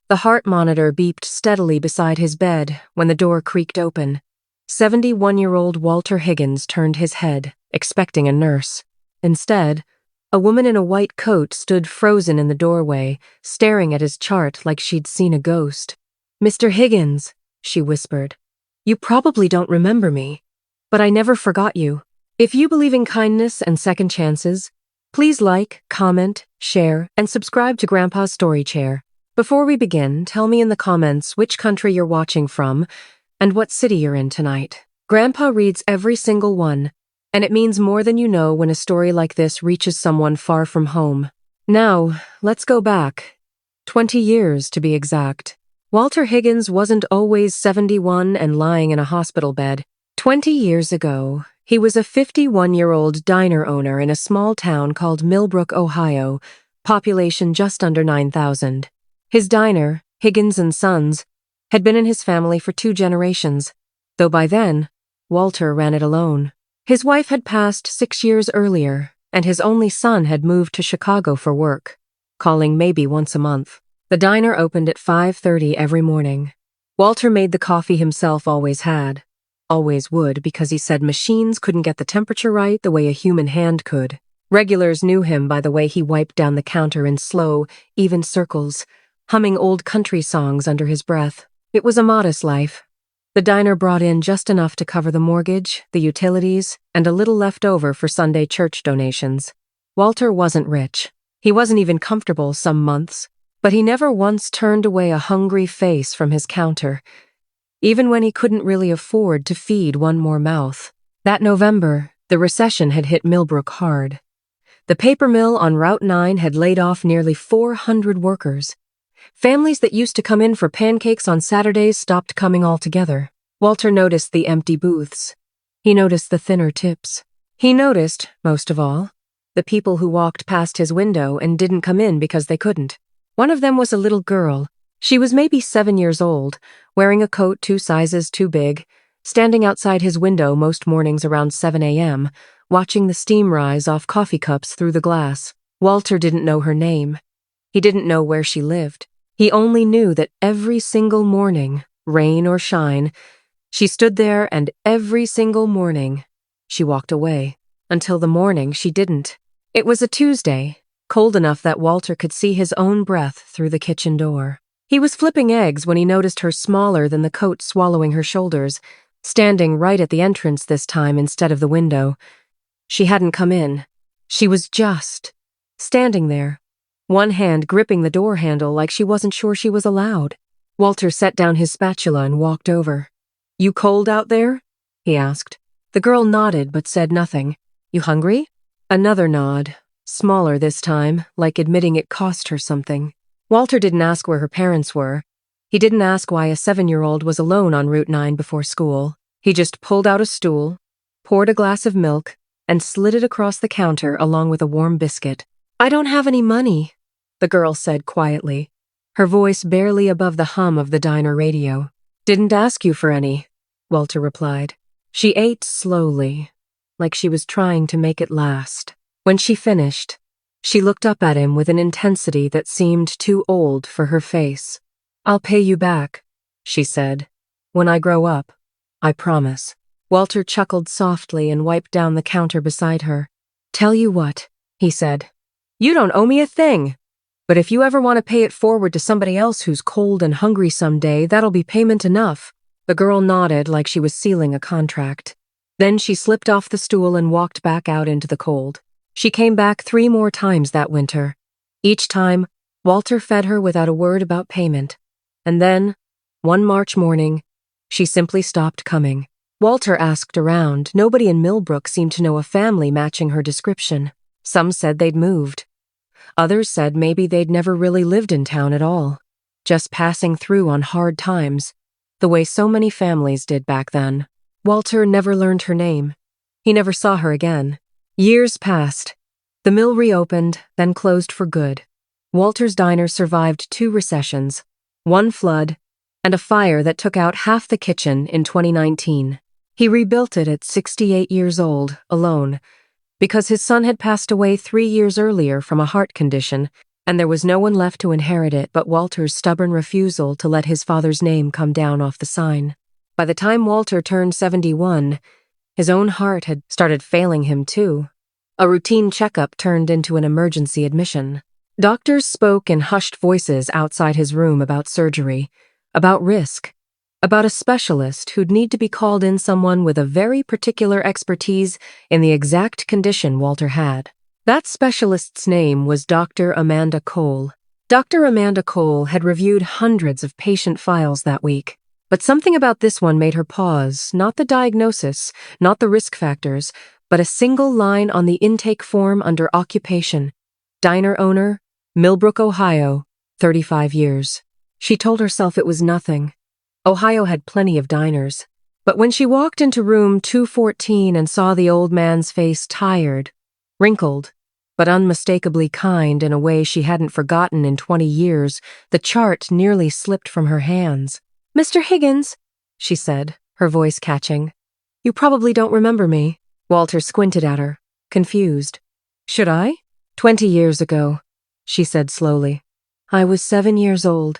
The heart monitor beeped steadily beside his bed when the door creaked open. 71-year-old Walter Higgins turned his head, expecting a nurse. Instead, a woman in a white coat stood frozen in the doorway, staring at his chart like she'd seen a ghost. "Mr. Higgins," she whispered, "you probably don't remember me, but I never forgot you. If you believe in kindness and second chances, please like, comment, share, and subscribe to Grandpa's Story Chair. Before we begin, tell me in the comments which country you're watching from and what city you're in tonight. Grandpa reads every single one, and it means more than you know when a story like this reaches someone far from home. Now, let's go back. 20 years, to be exact. Walter Higgins wasn't always 71 and lying in a hospital bed. 20 years ago, he was a 51-year-old diner owner in a small town called Millbrook, Ohio, population just under 9,000. His diner, Higgins & Sons, had been in his family for 2 generations, though by then, Walter ran it alone. His wife had passed 6 years earlier, and his only son had moved to Chicago for work, calling maybe once a month. The diner opened at 5:30 every morning. Walter made the coffee himself, always had. Always would, because he said machines couldn't get the temperature right the way a human hand could. Regulars knew him by the way he wiped down the counter in slow, even circles, humming old country songs under his breath. It was a modest life. The diner brought in just enough to cover the mortgage, the utilities, and a little left over for Sunday church donations. Walter wasn't rich. He wasn't even comfortable some months, but he never once turned away a hungry face from his counter, even when he couldn't really afford to feed one more mouth. That November, the recession had hit Millbrook hard. The paper mill on Route 9 had laid off nearly 400 workers. Families that used to come in for pancakes on Saturdays stopped coming altogether. Walter noticed the empty booths. He noticed the thinner tips. He noticed, most of all, the people who walked past his window and didn't come in because they couldn't. One of them was a little girl. She was maybe 7 years old, wearing a coat 2 sizes too big, standing outside his window most mornings around 7 a.m., watching the steam rise off coffee cups through the glass. Walter didn't know her name. He didn't know where she lived. He only knew that every single morning, rain or shine, she stood there, and every single morning, she walked away. Until the morning she didn't. It was a Tuesday, cold enough that Walter could see his own breath through the kitchen door. He was flipping eggs when he noticed her smaller than the coat swallowing her shoulders, standing right at the entrance this time instead of the window. She hadn't come in. She was just standing there, one hand gripping the door handle like she wasn't sure she was allowed. Walter set down his spatula and walked over. "You cold out there?" he asked. The girl nodded but said nothing. "You hungry?" Another nod, smaller this time, like admitting it cost her something. Walter didn't ask where her parents were. He didn't ask why a 7-year-old was alone on Route 9 before school. He just pulled out a stool, poured a glass of milk, and slid it across the counter along with a warm biscuit. "I don't have any money," the girl said quietly, her voice barely above the hum of the diner radio. "Didn't ask you for any," Walter replied. She ate slowly, like she was trying to make it last. When she finished, she looked up at him with an intensity that seemed too old for her face. "I'll pay you back," she said. "When I grow up, I promise." Walter chuckled softly and wiped down the counter beside her. "Tell you what," he said. "You don't owe me a thing. But if you ever want to pay it forward to somebody else who's cold and hungry someday, that'll be payment enough." The girl nodded like she was sealing a contract. Then she slipped off the stool and walked back out into the cold. She came back 3 more times that winter. Each time, Walter fed her without a word about payment. And then, one March morning, she simply stopped coming. Walter asked around. Nobody in Millbrook seemed to know a family matching her description. Some said they'd moved. Others said maybe they'd never really lived in town at all, just passing through on hard times, the way so many families did back then. Walter never learned her name. He never saw her again. Years passed. The mill reopened, then closed for good. Walter's diner survived 2 recessions, 1 flood, and a fire that took out half the kitchen in 2019. He rebuilt it at 68 years old, alone, because his son had passed away 3 years earlier from a heart condition, and there was no one left to inherit it but Walter's stubborn refusal to let his father's name come down off the sign. By the time Walter turned 71, his own heart had started failing him too. A routine checkup turned into an emergency admission. Doctors spoke in hushed voices outside his room about surgery, about risk, about a specialist who'd need to be called in, someone with a very particular expertise in the exact condition Walter had. That specialist's name was Dr. Amanda Cole. Dr. Amanda Cole had reviewed hundreds of patient files that week, but something about this one made her pause, not the diagnosis, not the risk factors, but a single line on the intake form under occupation. Diner owner, Millbrook, Ohio, 35 years. She told herself it was nothing. Ohio had plenty of diners. But when she walked into room 214 and saw the old man's face, tired, wrinkled, but unmistakably kind in a way she hadn't forgotten in 20 years, the chart nearly slipped from her hands. "Mr. Higgins," she said, her voice catching. "You probably don't remember me." Walter squinted at her, confused. "Should I?" 20 years ago, she said slowly. "I was 7 years old.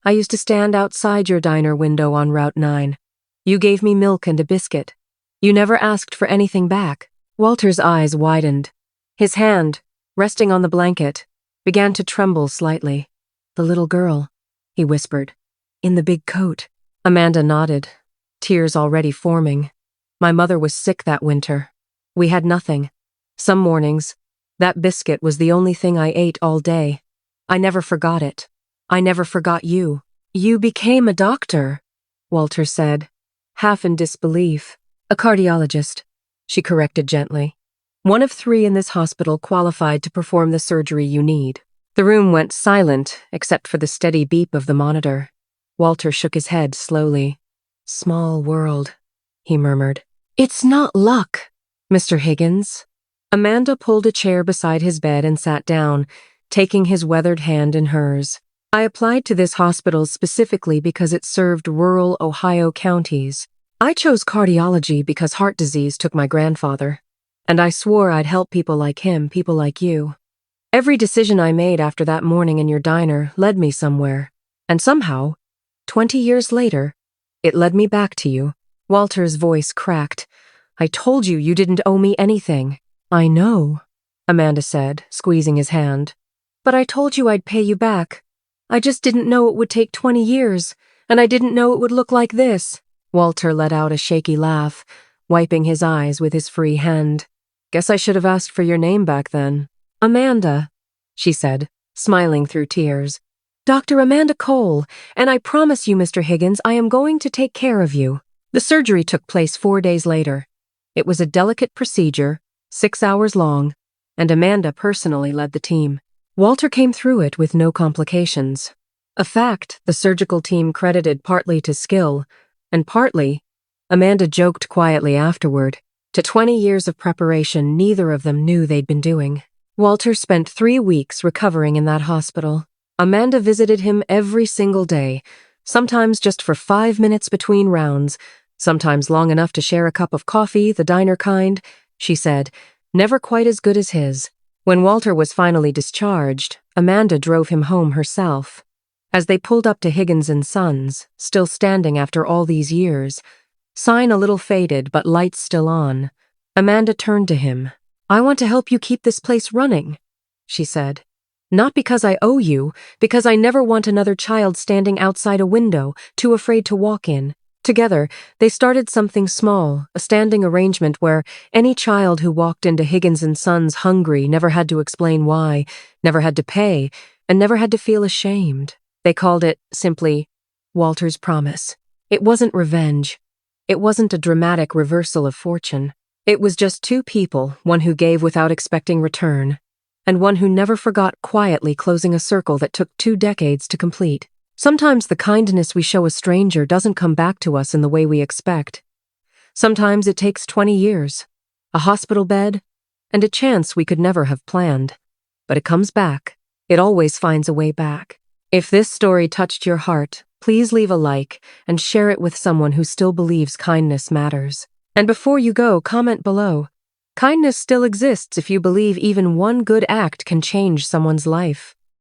I used to stand outside your diner window on Route 9. You gave me milk and a biscuit. You never asked for anything back." Walter's eyes widened. His hand, resting on the blanket, began to tremble slightly. "The little girl," he whispered, "in the big coat." Amanda nodded, tears already forming. "My mother was sick that winter. We had nothing. Some mornings, that biscuit was the only thing I ate all day. I never forgot it. I never forgot you." "You became a doctor," Walter said, half in disbelief. "A cardiologist," she corrected gently. "One of 3 in this hospital qualified to perform the surgery you need." The room went silent, except for the steady beep of the monitor. Walter shook his head slowly. "Small world," he murmured. "It's not luck, Mr. Higgins." Amanda pulled a chair beside his bed and sat down, taking his weathered hand in hers. "I applied to this hospital specifically because it served rural Ohio counties. I chose cardiology because heart disease took my grandfather, and I swore I'd help people like him, people like you. Every decision I made after that morning in your diner led me somewhere, and somehow, 20 years later, it led me back to you." Walter's voice cracked. "I told you you didn't owe me anything." "I know," Amanda said, squeezing his hand. "But I told you I'd pay you back. I just didn't know it would take 20 years, and I didn't know it would look like this." Walter let out a shaky laugh, wiping his eyes with his free hand. "Guess I should have asked for your name back then." "Amanda," she said, smiling through tears. "Dr. Amanda Cole, and I promise you, Mr. Higgins, I am going to take care of you." The surgery took place 4 days later. It was a delicate procedure, 6 hours long, and Amanda personally led the team. Walter came through it with no complications. A fact the surgical team credited partly to skill, and partly, Amanda joked quietly afterward, to 20 years of preparation neither of them knew they'd been doing. Walter spent 3 weeks recovering in that hospital. Amanda visited him every single day, sometimes just for 5 minutes between rounds, sometimes long enough to share a cup of coffee, the diner kind, she said, never quite as good as his. When Walter was finally discharged, Amanda drove him home herself. As they pulled up to Higgins and Sons, still standing after all these years, sign a little faded but lights still on, Amanda turned to him. "I want to help you keep this place running," she said. "Not because I owe you, because I never want another child standing outside a window, too afraid to walk in." Together, they started something small, a standing arrangement where any child who walked into Higgins and Sons hungry never had to explain why, never had to pay, and never had to feel ashamed. They called it, simply, Walter's Promise. It wasn't revenge. It wasn't a dramatic reversal of fortune. It was just 2 people, one who gave without expecting return, and one who never forgot quietly closing a circle that took 2 decades to complete. Sometimes the kindness we show a stranger doesn't come back to us in the way we expect. Sometimes it takes 20 years, a hospital bed, and a chance we could never have planned. But it comes back. It always finds a way back. If this story touched your heart, please leave a like and share it with someone who still believes kindness matters. And before you go, comment below. Kindness still exists if you believe even one good act can change someone's life.